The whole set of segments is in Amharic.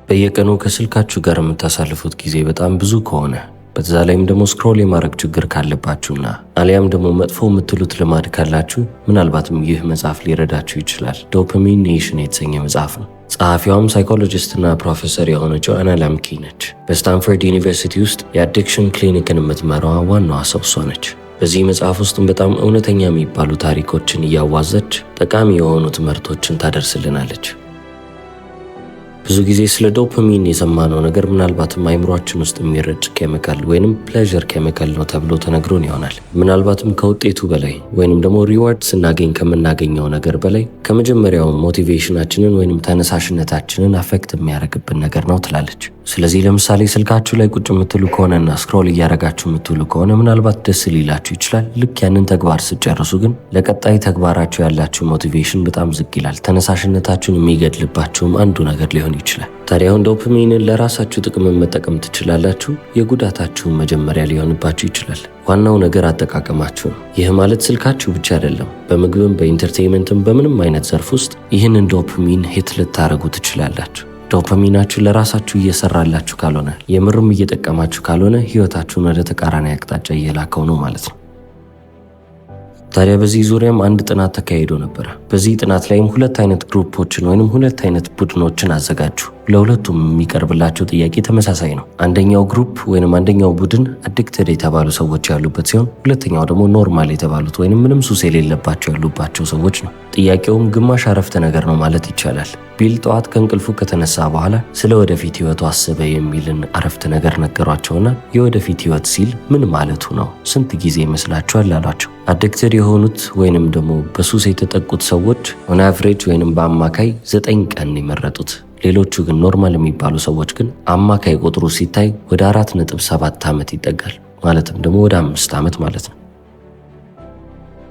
በየቀኑ ከስልካችሁ ጋር የምታሳልፉት ጊዜ በጣም ብዙ ከሆነ በዛ ላይም ደግሞ ስክሮል የማድረግ ችግር ካለባችሁና አሊያም ደግሞ መጥፎ የምትሉት ልማድ ካላችሁ ምናልባትም ይህ መጽሐፍ ሊረዳችሁ ይችላል። ዶፓሚን ኔሽን የተሰኘ መጽሐፍ ነው። ጸሐፊዋም ሳይኮሎጂስትና ፕሮፌሰር የሆነችው አና ላምኪ ነች። በስታንፈርድ ዩኒቨርሲቲ ውስጥ የአዲክሽን ክሊኒክን የምትመራዋ ዋናዋ ሰው እሷ ነች። በዚህ መጽሐፍ ውስጥም በጣም እውነተኛ የሚባሉ ታሪኮችን እያዋዘች ጠቃሚ የሆኑ ትምህርቶችን ታደርስልናለች። ብዙ ጊዜ ስለ ዶፓሚን የሰማነው ነገር ምናልባትም አይምሯችን ውስጥ የሚረጭ ኬሚካል ወይንም ፕሌዠር ኬሚካል ነው ተብሎ ተነግሮን ይሆናል። ምናልባትም ከውጤቱ በላይ ወይንም ደግሞ ሪዋርድ ስናገኝ ከምናገኘው ነገር በላይ ከመጀመሪያው ሞቲቬሽናችንን ወይንም ተነሳሽነታችንን አፌክት የሚያደርግብን ነገር ነው ትላለች። ስለዚህ ለምሳሌ ስልካችሁ ላይ ቁጭ የምትሉ ከሆነና ስክሮል እያደረጋችሁ የምትውሉ ከሆነ ምናልባት ደስ ሊላችሁ ይችላል። ልክ ያንን ተግባር ስጨርሱ ግን ለቀጣይ ተግባራችሁ ያላችሁ ሞቲቬሽን በጣም ዝቅ ይላል። ተነሳሽነታችሁን የሚገድልባችሁም አንዱ ነገር ሊሆን ይችላል። ታዲያ አሁን ዶፓሚንን ለራሳችሁ ጥቅም መጠቀም ትችላላችሁ። የጉዳታችሁን መጀመሪያ ሊሆንባችሁ ይችላል። ዋናው ነገር አጠቃቀማችሁ ነው። ይህ ማለት ስልካችሁ ብቻ አይደለም። በምግብም በኢንተርቴይንመንትም በምንም አይነት ዘርፍ ውስጥ ይህንን ዶፓሚን ሂት ልታደርጉ ትችላላችሁ። ዶፓሚናችሁ ለራሳችሁ እየሰራላችሁ ካልሆነ የምርም እየጠቀማችሁ ካልሆነ ህይወታችሁን ወደ ተቃራኒ አቅጣጫ እየላከው ነው ማለት ነው። ታዲያ በዚህ ዙሪያም አንድ ጥናት ተካሂዶ ነበር። በዚህ ጥናት ላይም ሁለት አይነት ግሩፖችን ወይንም ሁለት አይነት ቡድኖችን አዘጋጁ። ለሁለቱም የሚቀርብላቸው ጥያቄ ተመሳሳይ ነው። አንደኛው ግሩፕ ወይንም አንደኛው ቡድን አዲክትድ የተባሉ ሰዎች ያሉበት ሲሆን ሁለተኛው ደግሞ ኖርማል የተባሉት ወይንም ምንም ሱስ የሌለባቸው ያሉባቸው ሰዎች ነው። ጥያቄውም ግማሽ አረፍተ ነገር ነው ማለት ይቻላል። ቢል ጠዋት ከእንቅልፉ ከተነሳ በኋላ ስለ ወደፊት ህይወቱ አሰበ የሚልን አረፍተ ነገር ነገሯቸውና የወደፊት ህይወት ሲል ምን ማለቱ ነው? ስንት ጊዜ ይመስላችኋል አሏቸው። አዲክትድ የሆኑት ወይንም ደግሞ በሱስ የተጠቁት ሰዎች ኦን አቨሬጅ ወይንም በአማካይ 9 ቀን የመረጡት። ሌሎቹ ግን ኖርማል የሚባሉ ሰዎች ግን አማካይ ቁጥሩ ሲታይ ወደ 4.7 ዓመት ይጠጋል። ማለትም ደግሞ ወደ 5 ዓመት ማለት ነው።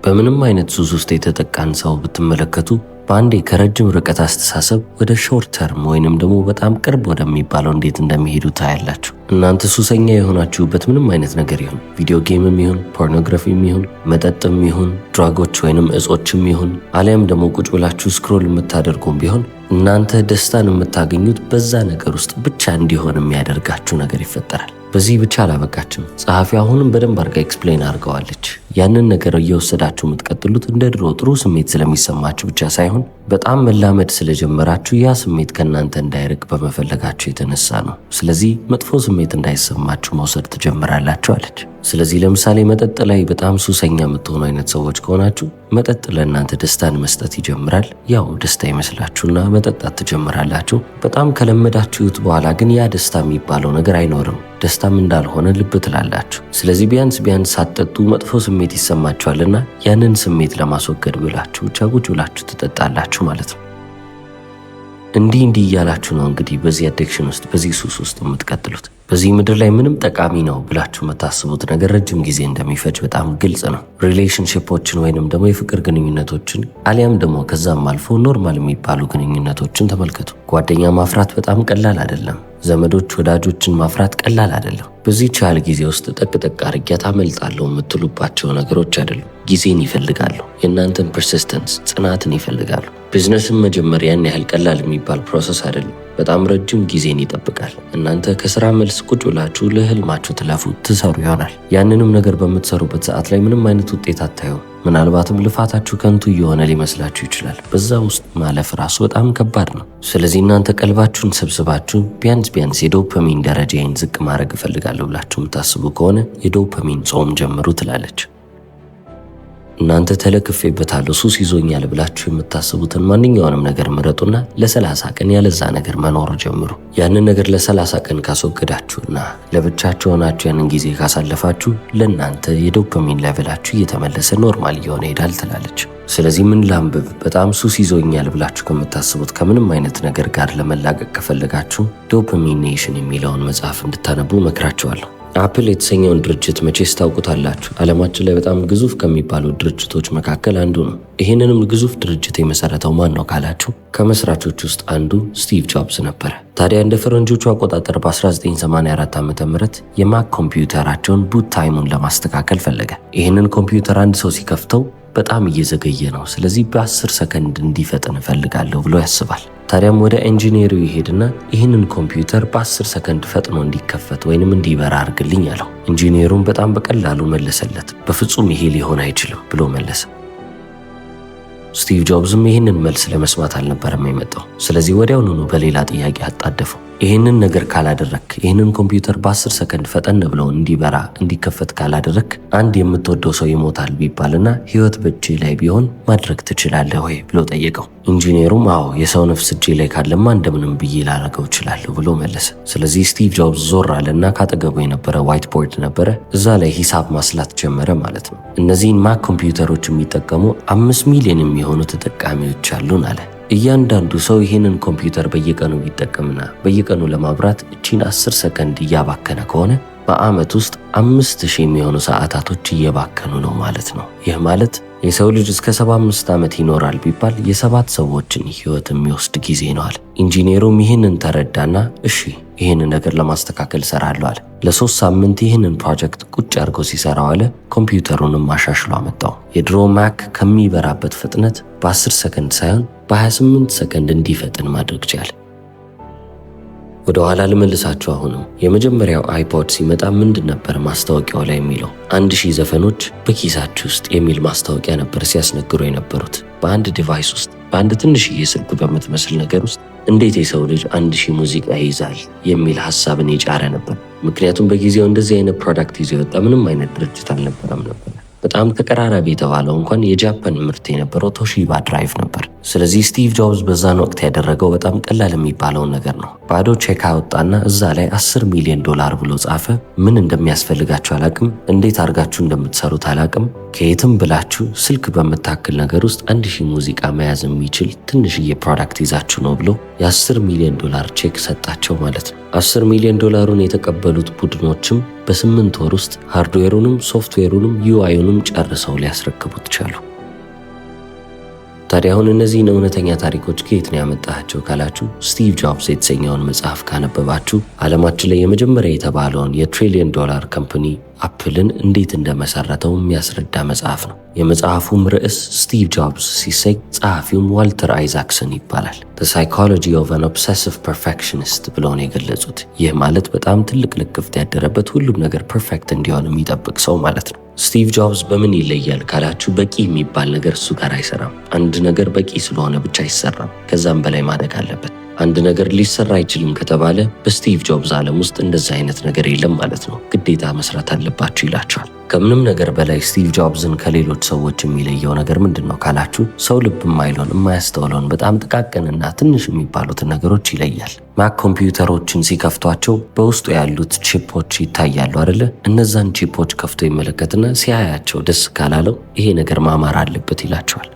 በምንም አይነት ሱስ ውስጥ የተጠቃን ሰው ብትመለከቱ በአንዴ ከረጅም ርቀት አስተሳሰብ ወደ ሾርት ተርም ወይንም ደግሞ በጣም ቅርብ ወደሚባለው እንዴት እንደሚሄዱ ታያላችሁ። እናንተ ሱሰኛ የሆናችሁበት ምንም አይነት ነገር ይሁን፣ ቪዲዮ ጌምም ይሁን፣ ፖርኖግራፊም ይሁን፣ መጠጥም ይሁን፣ ድራጎች ወይንም እጾችም ይሁን፣ አሊያም ደግሞ ቁጭ ብላችሁ ስክሮል የምታደርጉም ቢሆን እናንተ ደስታን የምታገኙት በዛ ነገር ውስጥ ብቻ እንዲሆን የሚያደርጋችሁ ነገር ይፈጠራል። በዚህ ብቻ አላበቃችም። ጸሐፊ አሁንም በደንብ አድርጋ ኤክስፕሌን አድርገዋለች። ያንን ነገር እየወሰዳችሁ የምትቀጥሉት እንደ ድሮ ጥሩ ስሜት ስለሚሰማችሁ ብቻ ሳይሆን በጣም መላመድ ስለጀመራችሁ ያ ስሜት ከእናንተ እንዳይርቅ በመፈለጋችሁ የተነሳ ነው። ስለዚህ መጥፎ ስሜት እንዳይሰማችሁ መውሰድ ትጀምራላችሁ አለች። ስለዚህ ለምሳሌ መጠጥ ላይ በጣም ሱሰኛ የምትሆኑ አይነት ሰዎች ከሆናችሁ መጠጥ ለእናንተ ደስታን መስጠት ይጀምራል። ያው ደስታ ይመስላችሁና መጠጣት ትጀምራላችሁ። በጣም ከለመዳችሁት በኋላ ግን ያ ደስታ የሚባለው ነገር አይኖርም። ደስታም እንዳልሆነ ልብ ትላላችሁ። ስለዚህ ቢያንስ ሳትጠጡ መጥፎ ስሜት ይሰማችኋልና ያንን ስሜት ለማስወገድ ብላችሁ ብቻ ቁጭ ብላችሁ ትጠጣላችሁ ማለት ነው። እንዲህ እያላችሁ ነው እንግዲህ በዚህ አዲክሽን ውስጥ በዚህ ሱስ ውስጥ የምትቀጥሉት። በዚህ ምድር ላይ ምንም ጠቃሚ ነው ብላችሁ የምታስቡት ነገር ረጅም ጊዜ እንደሚፈጅ በጣም ግልጽ ነው። ሪሌሽንሺፖችን ወይንም ደግሞ የፍቅር ግንኙነቶችን አሊያም ደግሞ ከዛም አልፎ ኖርማል የሚባሉ ግንኙነቶችን ተመልከቱ። ጓደኛ ማፍራት በጣም ቀላል አይደለም። ዘመዶች፣ ወዳጆችን ማፍራት ቀላል አይደለም። በዚህ ቻል ጊዜ ውስጥ ጠቅ አርጊያት አመልጣለሁ የምትሉባቸው ነገሮች አይደሉም። ጊዜን ይፈልጋሉ። የእናንተን ፐርሲስተንስ ጽናትን ይፈልጋሉ። ቢዝነስን መጀመር ያን ያህል ቀላል የሚባል ፕሮሰስ አይደለም። በጣም ረጅም ጊዜን ይጠብቃል። እናንተ ከስራ መልስ ቁጭ ብላችሁ ለህልማችሁ ትሰሩ ይሆናል። ያንንም ነገር በምትሰሩበት ሰዓት ላይ ምንም አይነት ውጤት አታዩም። ምናልባትም ልፋታችሁ ከንቱ እየሆነ ሊመስላችሁ ይችላል። በዛ ውስጥ ማለፍ ራሱ በጣም ከባድ ነው። ስለዚህ እናንተ ቀልባችሁን ሰብስባችሁ ቢያንስ የዶፓሚን ደረጃዬን ዝቅ ማድረግ እፈልጋለሁ ብላችሁ የምታስቡ ከሆነ የዶፓሚን ጾም ጀምሩ ትላለች። እናንተ ተለክፌበታለሁ ሱስ ይዞኛል ብላችሁ የምታስቡትን ማንኛውንም ነገር ምረጡና ለ30 ቀን ያለዛ ነገር መኖር ጀምሩ። ያንን ነገር ለ30 ቀን ካስወገዳችሁና ለብቻችሁ ሆናችሁ ያንን ጊዜ ካሳለፋችሁ ለእናንተ የዶፓሚን ሌቨላችሁ እየተመለሰ ኖርማል እየሆነ ይሄዳል ትላለች። ስለዚህ ምን ላንብብ? በጣም ሱስ ይዞኛል ብላችሁ ከምታስቡት ከምንም አይነት ነገር ጋር ለመላቀቅ ከፈለጋችሁ ዶፓሚን ኔሽን የሚለውን መጽሐፍ እንድታነቡ መክራችኋለሁ። አፕል የተሰኘውን ድርጅት መቼስ ታውቁታላችሁ። ዓለማችን ላይ በጣም ግዙፍ ከሚባሉ ድርጅቶች መካከል አንዱ ነው። ይህንንም ግዙፍ ድርጅት የመሰረተው ማን ነው ካላችሁ ከመስራቾች ውስጥ አንዱ ስቲቭ ጆብስ ነበረ። ታዲያ እንደ ፈረንጆቹ አቆጣጠር በ1984 ዓ.ም የማክ ኮምፒውተራቸውን ቡት ታይሙን ለማስተካከል ፈለገ። ይህንን ኮምፒውተር አንድ ሰው ሲከፍተው በጣም እየዘገየ ነው፣ ስለዚህ በ10 ሰከንድ እንዲፈጥን እፈልጋለሁ ብሎ ያስባል። ታዲያም ወደ ኢንጂነሩ ይሄድና ይህንን ኮምፒውተር በ10 ሰከንድ ፈጥኖ እንዲከፈት ወይንም እንዲበራ አድርግልኝ አለው። ኢንጂነሩም በጣም በቀላሉ መለሰለት። በፍጹም ይሄ ሊሆን አይችልም ብሎ መለሰ። ስቲቭ ጆብስም ይህንን መልስ ለመስማት አልነበረም የመጣው። ስለዚህ ወዲያውኑ በሌላ ጥያቄ አጣደፈው። ይህንን ነገር ካላደረክ፣ ይህንን ኮምፒውተር በ10 ሰከንድ ፈጠን ብሎ እንዲበራ እንዲከፈት ካላደረክ አንድ የምትወደው ሰው ይሞታል ቢባልና ህይወት በእጅ ላይ ቢሆን ማድረግ ትችላለህ ወይ ብሎ ጠየቀው። ኢንጂነሩም አዎ የሰው ነፍስ እጅ ላይ ካለማ እንደምንም ብዬ ላረገው እችላለሁ ብሎ መለሰ። ስለዚህ ስቲቭ ጆብስ ዞር አለና ካጠገቡ የነበረ ዋይት ቦርድ ነበረ፣ እዛ ላይ ሂሳብ ማስላት ጀመረ ማለት ነው። እነዚህን ማክ ኮምፒውተሮች የሚጠቀሙ 5 ሚሊዮን የሚሆኑ ተጠቃሚዎች አሉን አለ። እያንዳንዱ ሰው ይህንን ኮምፒውተር በየቀኑ ቢጠቀምና በየቀኑ ለማብራት እቺን 10 ሰከንድ እያባከነ ከሆነ በአመት ውስጥ 5000 የሚሆኑ ሰዓታቶች እየባከኑ ነው ማለት ነው። ይህ ማለት የሰው ልጅ እስከ 75 ዓመት ይኖራል ቢባል የ7 ሰዎችን ህይወት የሚወስድ ጊዜ ነው አለ። ኢንጂነሩም ይህንን ተረዳና እሺ ይህንን ነገር ለማስተካከል እሰራለሁ አለ። ለ3 ሳምንት ይህንን ፕሮጀክት ቁጭ አድርጎ ሲሰራው አለ ኮምፒውተሩንም አሻሽሎ አመጣው። የድሮ ማክ ከሚበራበት ፍጥነት በ10 ሰከንድ ሳይሆን በ28 ሰከንድ እንዲፈጥን ማድረግ ቻለ። ወደ ኋላ ልመልሳችሁ። አሁንም የመጀመሪያው አይፖድ ሲመጣ ምንድን ነበር ማስታወቂያው ላይ የሚለው? 1000 ዘፈኖች በኪሳችሁ ውስጥ የሚል ማስታወቂያ ነበር ሲያስነግሩ የነበሩት። በአንድ ዲቫይስ ውስጥ በአንድ ትንሽዬ ስልክ በምትመስል ነገር ውስጥ እንዴት የሰው ልጅ 1000 ሙዚቃ ይይዛል የሚል ሐሳብን የጫረ ነበር። ምክንያቱም በጊዜው እንደዚህ አይነት ፕሮዳክት ይዞ የወጣ ምንም አይነት ድርጅት አልነበረም ነበር። በጣም ተቀራራቢ የተባለው እንኳን የጃፓን ምርት የነበረው ቶሺባ ድራይቭ ነበር። ስለዚህ ስቲቭ ጆብስ በዛን ወቅት ያደረገው በጣም ቀላል የሚባለውን ነገር ነው። ባዶ ቼክ አወጣና እዛ ላይ $10 ሚሊዮን ብሎ ጻፈ። ምን እንደሚያስፈልጋችሁ አላቅም፣ እንዴት አድርጋችሁ እንደምትሰሩት አላቅም፣ ከየትም ብላችሁ ስልክ በምታክል ነገር ውስጥ 1000 ሙዚቃ መያዝ የሚችል ትንሽዬ ፕሮዳክት ይዛችሁ ነው ብሎ የ$10 ሚሊዮን ቼክ ሰጣቸው ማለት ነው። $10 ሚሊዮን የተቀበሉት ቡድኖችም በ8 ወር ውስጥ ሃርድዌሩንም ሶፍትዌሩንም ዩአይኑንም ጨርሰው ሊያስረክቡት ቻሉ። ታዲያ አሁን እነዚህን እውነተኛ ታሪኮች ከየት ነው ያመጣቸው ካላችሁ ስቲቭ ጆብስ የተሰኘውን መጽሐፍ ካነበባችሁ ዓለማችን ላይ የመጀመሪያ የተባለውን $1 ትሪሊየን ካምፓኒ አፕልን እንዴት እንደመሰረተው የሚያስረዳ መጽሐፍ ነው። የመጽሐፉም ርዕስ ስቲቭ ጆብስ ሲሰኝ ጸሐፊውም ዋልተር አይዛክሰን ይባላል። The Psychology of an Obsessive Perfectionist ብለው ነው የገለጹት። ይህ ማለት በጣም ትልቅ ልክፍት ያደረበት ሁሉም ነገር ፐርፌክት እንዲሆን የሚጠብቅ ሰው ማለት ነው። ስቲቭ ጆብስ በምን ይለያል ካላችሁ በቂ የሚባል ነገር እሱ ጋር አይሰራም። አንድ ነገር በቂ ስለሆነ ብቻ አይሰራም፣ ከዛም በላይ ማደግ አለበት። አንድ ነገር ሊሰራ አይችልም ከተባለ በስቲቭ ጆብስ ዓለም ውስጥ እንደዛ አይነት ነገር የለም ማለት ነው። ግዴታ መስራት አለባችሁ ይላቸዋል። ከምንም ነገር በላይ ስቲቭ ጆብስን ከሌሎች ሰዎች የሚለየው ነገር ምንድን ነው ካላችሁ ሰው ልብ የማይለውን የማያስተውለውን በጣም ጥቃቅንና ትንሽ የሚባሉትን ነገሮች ይለያል። ማክ ኮምፒውተሮችን ሲከፍቷቸው በውስጡ ያሉት ቺፖች ይታያሉ አይደለ? እነዛን ቺፖች ከፍቶ ይመለከትና ሲያያቸው ደስ ካላለው ይሄ ነገር ማማር አለበት ይላቸዋል።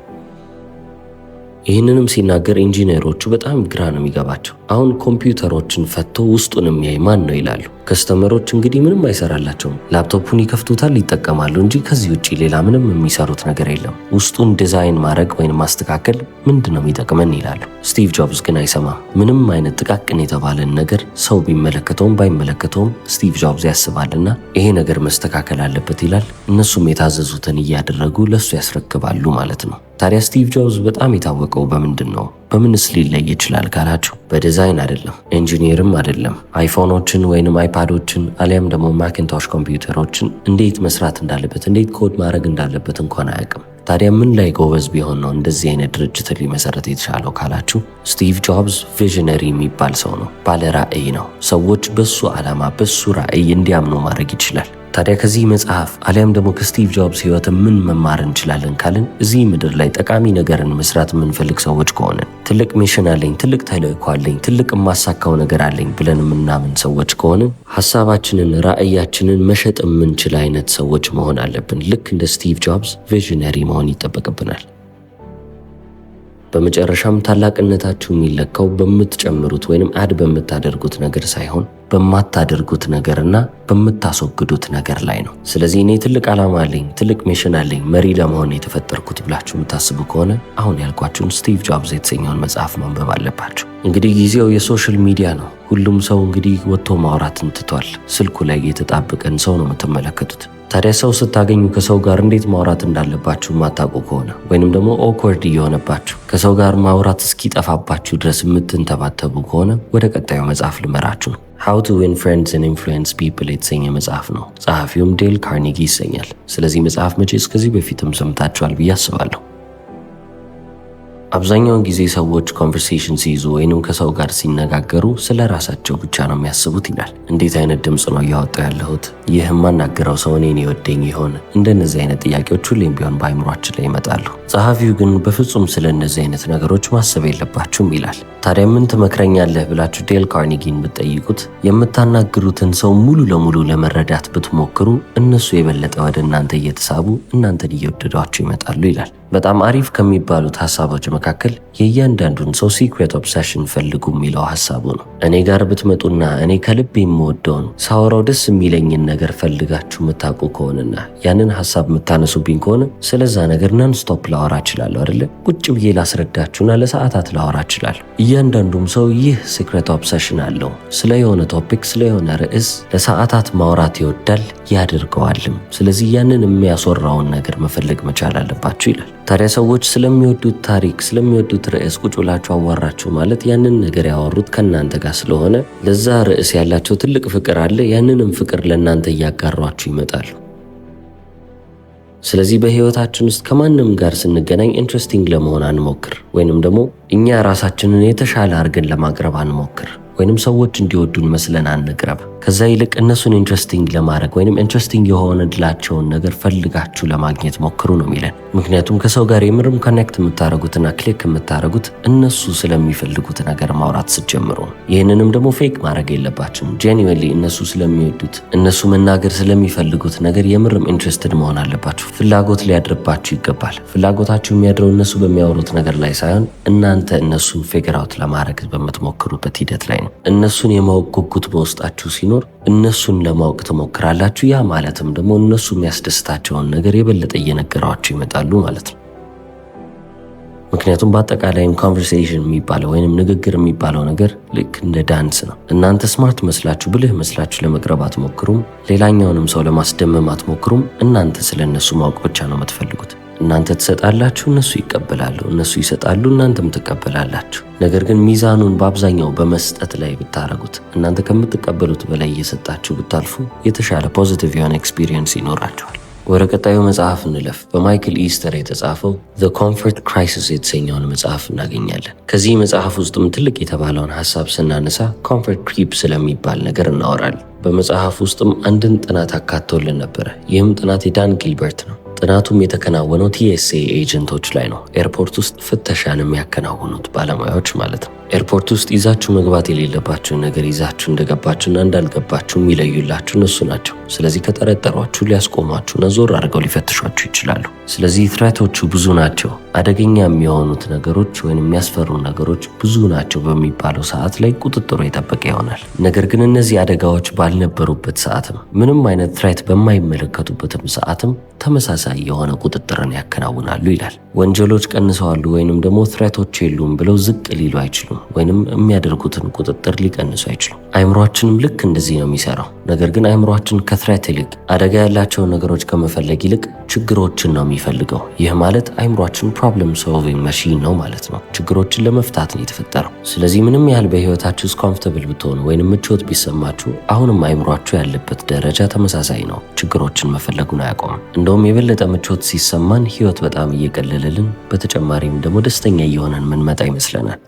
ይህንንም ሲናገር ኢንጂነሮቹ በጣም ግራ ነው የሚገባቸው። አሁን ኮምፒውተሮችን ፈቶ ውስጡን የሚያይ ማን ነው ይላሉ። ከስተመሮች እንግዲህ ምንም አይሰራላቸውም። ላፕቶፑን ይከፍቱታል፣ ይጠቀማሉ እንጂ ከዚህ ውጪ ሌላ ምንም የሚሰሩት ነገር የለም። ውስጡን ዲዛይን ማድረግ ወይም ማስተካከል ምንድን ነው የሚጠቅመን ይላሉ። ስቲቭ ጆብስ ግን አይሰማም። ምንም አይነት ጥቃቅን የተባለን ነገር ሰው ቢመለከተውም ባይመለከተውም ስቲቭ ጆብስ ያስባልና ይሄ ነገር መስተካከል አለበት ይላል። እነሱም የታዘዙትን እያደረጉ ለሱ ያስረክባሉ ማለት ነው። ታዲያ ስቲቭ ጆብስ በጣም የታወቀው በምንድን ነው? በምንስ ሊለይ ይችላል ካላችሁ በዲዛይን አይደለም፣ ኢንጂነርም አይደለም። አይፎኖችን ወይንም አይፓዶችን አሊያም ደግሞ ማኪንቶሽ ኮምፒውተሮችን እንዴት መስራት እንዳለበት እንዴት ኮድ ማድረግ እንዳለበት እንኳን አያውቅም። ታዲያ ምን ላይ ጎበዝ ቢሆን ነው እንደዚህ አይነት ድርጅት ሊመሰረት የተቻለው ካላችሁ ስቲቭ ጆብስ ቪዥነሪ የሚባል ሰው ነው። ባለ ራዕይ ነው። ሰዎች በሱ ዓላማ በሱ ራዕይ እንዲያምኑ ማድረግ ይችላል። ታዲያ ከዚህ መጽሐፍ አሊያም ደግሞ ከስቲቭ ጆብስ ህይወት ምን መማር እንችላለን ካልን እዚህ ምድር ላይ ጠቃሚ ነገርን መስራት የምንፈልግ ሰዎች ከሆነ ትልቅ ሚሽን አለኝ፣ ትልቅ ተልእኮ አለኝ፣ ትልቅ የማሳካው ነገር አለኝ ብለን የምናምን ሰዎች ከሆነ ሀሳባችንን ራዕያችንን መሸጥ የምንችል አይነት ሰዎች መሆን አለብን። ልክ እንደ ስቲቭ ጆብስ ቪዥነሪ መሆን ይጠበቅብናል። በመጨረሻም ታላቅነታችሁ የሚለካው በምትጨምሩት ወይንም አድ በምታደርጉት ነገር ሳይሆን በማታደርጉት ነገርና በምታስወግዱት ነገር ላይ ነው። ስለዚህ እኔ ትልቅ ዓላማ አለኝ፣ ትልቅ ሚሽን አለኝ፣ መሪ ለመሆን የተፈጠርኩት ብላችሁ የምታስቡ ከሆነ አሁን ያልኳችሁን ስቲቭ ጆብስ የተሰኘውን መጽሐፍ ማንበብ አለባችሁ። እንግዲህ ጊዜው የሶሻል ሚዲያ ነው። ሁሉም ሰው እንግዲህ ወጥቶ ማውራትን ትቷል። ስልኩ ላይ የተጣበቀን ሰው ነው የምትመለከቱት። ታዲያ ሰው ስታገኙ ከሰው ጋር እንዴት ማውራት እንዳለባችሁ ማታውቁ ከሆነ ወይንም ደግሞ ኦክወርድ እየሆነባችሁ ከሰው ጋር ማውራት እስኪጠፋባችሁ ድረስ የምትንተባተቡ ከሆነ ወደ ቀጣዩ መጽሐፍ ልመራችሁ ነው። How to Win Friends and Influence People የተሰኘ መጽሐፍ ነው። ጸሐፊውም ዴል ካርኔጊ ይሰኛል። ስለዚህ መጽሐፍ መቼስ ከዚህ በፊትም ሰምታችኋል ብዬ አስባለሁ። አብዛኛውን ጊዜ ሰዎች ኮንቨርሴሽን ሲይዙ ወይንም ከሰው ጋር ሲነጋገሩ ስለ ራሳቸው ብቻ ነው የሚያስቡት ይላል። እንዴት አይነት ድምፅ ነው እያወጣሁ ያለሁት? ይህ የማናገረው ሰው እኔን ይወደኝ ይሆን? እንደነዚህ አይነት ጥያቄዎች ሁሌም ቢሆን በአይምሯችን ላይ ይመጣሉ። ጸሐፊው ግን በፍጹም ስለ እነዚህ አይነት ነገሮች ማሰብ የለባችሁም ይላል። ታዲያ ምን ትመክረኛለህ ብላችሁ ዴል ካርኔጊን ብትጠይቁት የምታናግሩትን ሰው ሙሉ ለሙሉ ለመረዳት ብትሞክሩ እነሱ የበለጠ ወደ እናንተ እየተሳቡ እናንተን እየወደዷችሁ ይመጣሉ ይላል። በጣም አሪፍ ከሚባሉት ሀሳቦች መካከል የእያንዳንዱን ሰው ሲክሬት ኦብሰሽን ፈልጉ የሚለው ሀሳቡ ነው። እኔ ጋር ብትመጡና እኔ ከልብ የምወደውን ሳወራው ደስ የሚለኝን ነገር ፈልጋችሁ የምታውቁ ከሆነና ያንን ሀሳብ የምታነሱብኝ ከሆነ ስለዛ ነገር ናንስቶፕ ላወራ እችላለሁ አይደለ? ቁጭ ብዬ ላስረዳችሁና ለሰዓታት ላወራ እችላለሁ። እያንዳንዱም ሰው ይህ ሲክሬት ኦብሰሽን አለው። ስለ የሆነ ቶፒክ፣ ስለ የሆነ ርዕስ ለሰዓታት ማውራት ይወዳል ያደርገዋልም። ስለዚህ ያንን የሚያስወራውን ነገር መፈለግ መቻል አለባችሁ ይላል። ታዲያ ሰዎች ስለሚወዱት ታሪክ፣ ስለሚወዱት ርዕስ ቁጭ ብላችሁ አዋራችሁ ማለት ያንን ነገር ያወሩት ከእናንተ ጋር ስለሆነ ለዛ ርዕስ ያላቸው ትልቅ ፍቅር አለ። ያንንም ፍቅር ለእናንተ እያጋሯችሁ ይመጣሉ። ስለዚህ በህይወታችን ውስጥ ከማንም ጋር ስንገናኝ ኢንትረስቲንግ ለመሆን አንሞክር፣ ወይንም ደግሞ እኛ ራሳችንን የተሻለ አድርገን ለማቅረብ አንሞክር፣ ወይንም ሰዎች እንዲወዱን መስለን አንቅረብ። ከዛ ይልቅ እነሱን ኢንትረስቲንግ ለማድረግ ወይንም ኢንትረስቲንግ የሆነ ድላቸውን ነገር ፈልጋችሁ ለማግኘት ሞክሩ ነው የሚለን። ምክንያቱም ከሰው ጋር የምርም ኮኔክት የምታደርጉትና ክሊክ የምታደርጉት እነሱ ስለሚፈልጉት ነገር ማውራት ስትጀምሩ። ይህንንም ደግሞ ፌክ ማድረግ የለባችሁም። ጄኒዌንሊ እነሱ ስለሚወዱት እነሱ መናገር ስለሚፈልጉት ነገር የምርም ኢንትረስትድ መሆን አለባችሁ። ፍላጎት ሊያድርባችሁ ይገባል። ፍላጎታችሁ የሚያድረው እነሱ በሚያወሩት ነገር ላይ ሳይሆን እናንተ እነሱን ፊገር አውት ለማድረግ በምትሞክሩበት ሂደት ላይ ነው። እነሱን የማወቅ ጉጉት በውስጣችሁ ሲኖር እነሱን ለማወቅ ትሞክራላችሁ። ያ ማለትም ደግሞ እነሱ የሚያስደስታቸውን ነገር የበለጠ እየነገሯችሁ ይመጣሉ ማለት ነው። ምክንያቱም በአጠቃላይም ኮንቨርሴሽን የሚባለው ወይንም ንግግር የሚባለው ነገር ልክ እንደ ዳንስ ነው። እናንተ ስማርት መስላችሁ ብልህ መስላችሁ ለመቅረብ አትሞክሩም። ሌላኛውንም ሰው ለማስደመም አትሞክሩም። እናንተ ስለ እነሱ ማወቅ ብቻ ነው የምትፈልጉት። እናንተ ትሰጣላችሁ፣ እነሱ ይቀበላሉ። እነሱ ይሰጣሉ፣ እናንተም ትቀበላላችሁ። ነገር ግን ሚዛኑን በአብዛኛው በመስጠት ላይ ብታረጉት፣ እናንተ ከምትቀበሉት በላይ እየሰጣችሁ ብታልፉ የተሻለ ፖዚቲቭ የሆነ ኤክስፒሪየንስ ይኖራችኋል። ወደ ቀጣዩ መጽሐፍ እንለፍ። በማይክል ኢስተር የተጻፈው The Comfort Crisis የተሰኘውን መጽሐፍ እናገኛለን። ከዚህ መጽሐፍ ውስጥም ትልቅ የተባለውን ሀሳብ ስናነሳ ኮምፈርት ክሪፕ ስለሚባል ነገር እናወራለን። በመጽሐፍ ውስጥም አንድን ጥናት አካቶልን ነበረ። ይህም ጥናት የዳን ጊልበርት ነው። ጥናቱም የተከናወነው TSA ኤጀንቶች ላይ ነው። ኤርፖርት ውስጥ ፍተሻን የሚያከናውኑት ባለሙያዎች ማለት ነው። ኤርፖርት ውስጥ ይዛችሁ መግባት የሌለባችሁን ነገር ይዛችሁ እንደገባችሁና እንዳልገባችሁ የሚለዩላችሁ እነሱ ናቸው። ስለዚህ ከጠረጠሯችሁ ሊያስቆሟችሁና ዞር አድርገው ሊፈትሿችሁ ይችላሉ። ስለዚህ ትሬቶቹ ብዙ ናቸው። አደገኛ የሚሆኑት ነገሮች ወይም የሚያስፈሩ ነገሮች ብዙ ናቸው በሚባለው ሰዓት ላይ ቁጥጥሩ የጠበቀ ይሆናል። ነገር ግን እነዚህ አደጋዎች ባልነበሩበት ሰዓትም ምንም አይነት ትሬት በማይመለከቱበትም ሰዓትም ተመሳሳይ የሆነ ቁጥጥርን ያከናውናሉ ይላል። ወንጀሎች ቀንሰዋሉ ወይንም ደግሞ ትሬቶች የሉም ብለው ዝቅ ሊሉ አይችሉም፣ ወይንም የሚያደርጉትን ቁጥጥር ሊቀንሱ አይችሉም። አይምሯችንም ልክ እንደዚህ ነው የሚሰራው። ነገር ግን አይምሯችን ከትሬት ይልቅ አደጋ ያላቸውን ነገሮች ከመፈለግ ይልቅ ችግሮችን ነው የሚፈልገው። ይህ ማለት አይምሯችን ፕሮብለም ሶልቪንግ ማሽን ነው ማለት ነው። ችግሮችን ለመፍታት ነው የተፈጠረው። ስለዚህ ምንም ያህል በህይወታችሁ ውስጥ ኮምፎርታብል ብትሆኑ ወይንም ምቾት ቢሰማችሁ አሁንም አይምሯችሁ ያለበት ደረጃ ተመሳሳይ ነው። ችግሮችን መፈለጉን አያቆምም። እንደውም የበለጠ ምቾት ሲሰማን ህይወት በጣም እየቀለለልን፣ በተጨማሪም ደግሞ ደስተኛ እየሆነን ምንመጣ ይመስለናል።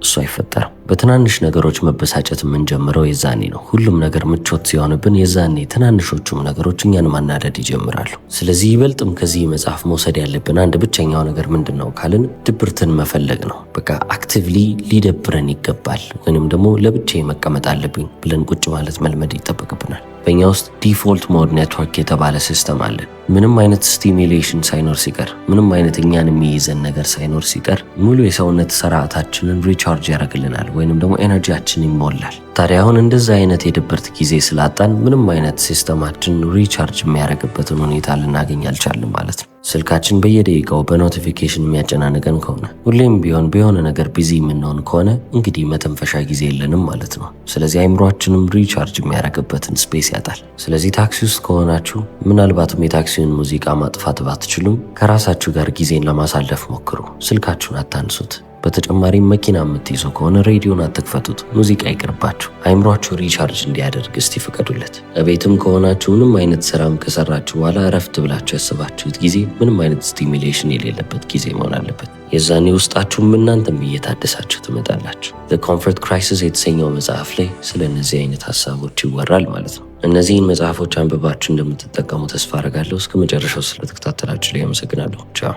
እሱ አይፈጠርም። በትናንሽ ነገሮች መበሳጨት የምንጀምረው የዛኔ ነው። ሁሉም ነገር ምቾት ሲሆንብን የዛኔ ትናንሾቹም ነገሮች እኛን ማናደድ ይጀምራሉ። ስለዚህ ይበልጥም ከዚህ መጽሐፍ መውሰድ ያለብን አንድ ብቸኛው ነገር ምንድን ነው ካልን ድብርትን መፈለግ ነው። በቃ አክቲቭሊ ሊደብረን ይገባል፣ ወይንም ደግሞ ለብቻዬ መቀመጥ አለብኝ ብለን ቁጭ ማለት መልመድ ይጠበቅብናል። በእኛ ውስጥ ዲፎልት ሞድ ኔትወርክ የተባለ ሲስተም አለን። ምንም አይነት ስቲሙሌሽን ሳይኖር ሲቀር፣ ምንም አይነት እኛን የሚይዘን ነገር ሳይኖር ሲቀር ሙሉ የሰውነት ስርዓታችንን ሪቻርጅ ያደርግልናል ወይንም ደግሞ ኤነርጂያችን ይሞላል። ታዲያ አሁን እንደዚህ አይነት የድብርት ጊዜ ስላጣን ምንም አይነት ሲስተማችን ሪቻርጅ የሚያደርግበትን ሁኔታ ልናገኝ አልቻልም ማለት ነው። ስልካችን በየደቂቃው በኖቲፊኬሽን የሚያጨናንቀን ከሆነ፣ ሁሌም ቢሆን በሆነ ነገር ቢዚ የምንሆን ከሆነ እንግዲህ መተንፈሻ ጊዜ የለንም ማለት ነው። ስለዚህ አይምሯችንም ሪቻርጅ የሚያደርግበትን ስፔስ ያጣል። ስለዚህ ታክሲ ውስጥ ከሆናችሁ ምናልባትም የታክሲውን ሙዚቃ ማጥፋት ባትችሉም ከራሳችሁ ጋር ጊዜን ለማሳለፍ ሞክሩ። ስልካችሁን አታንሱት። በተጨማሪም መኪና የምትይዙ ከሆነ ሬዲዮን አትክፈቱት፣ ሙዚቃ ይቅርባችሁ። አይምሯችሁ ሪቻርጅ እንዲያደርግ እስቲ ፍቀዱለት። እቤትም ከሆናችሁ ምንም አይነት ስራም ከሰራችሁ በኋላ እረፍት ብላችሁ ያስባችሁት ጊዜ ምንም አይነት ስቲሙሌሽን የሌለበት ጊዜ መሆን አለበት። የዛኔ ውስጣችሁም እናንተም እየታደሳችሁ ትመጣላችሁ። ዘ ኮምፎርት ክራይሲስ የተሰኘው መጽሐፍ ላይ ስለ እነዚህ አይነት ሀሳቦች ይወራል ማለት ነው። እነዚህን መጽሐፎች አንብባችሁ እንደምትጠቀሙ ተስፋ አረጋለሁ። እስከ መጨረሻው ስለተከታተላችሁ ላይ አመሰግናለሁ። ቻው።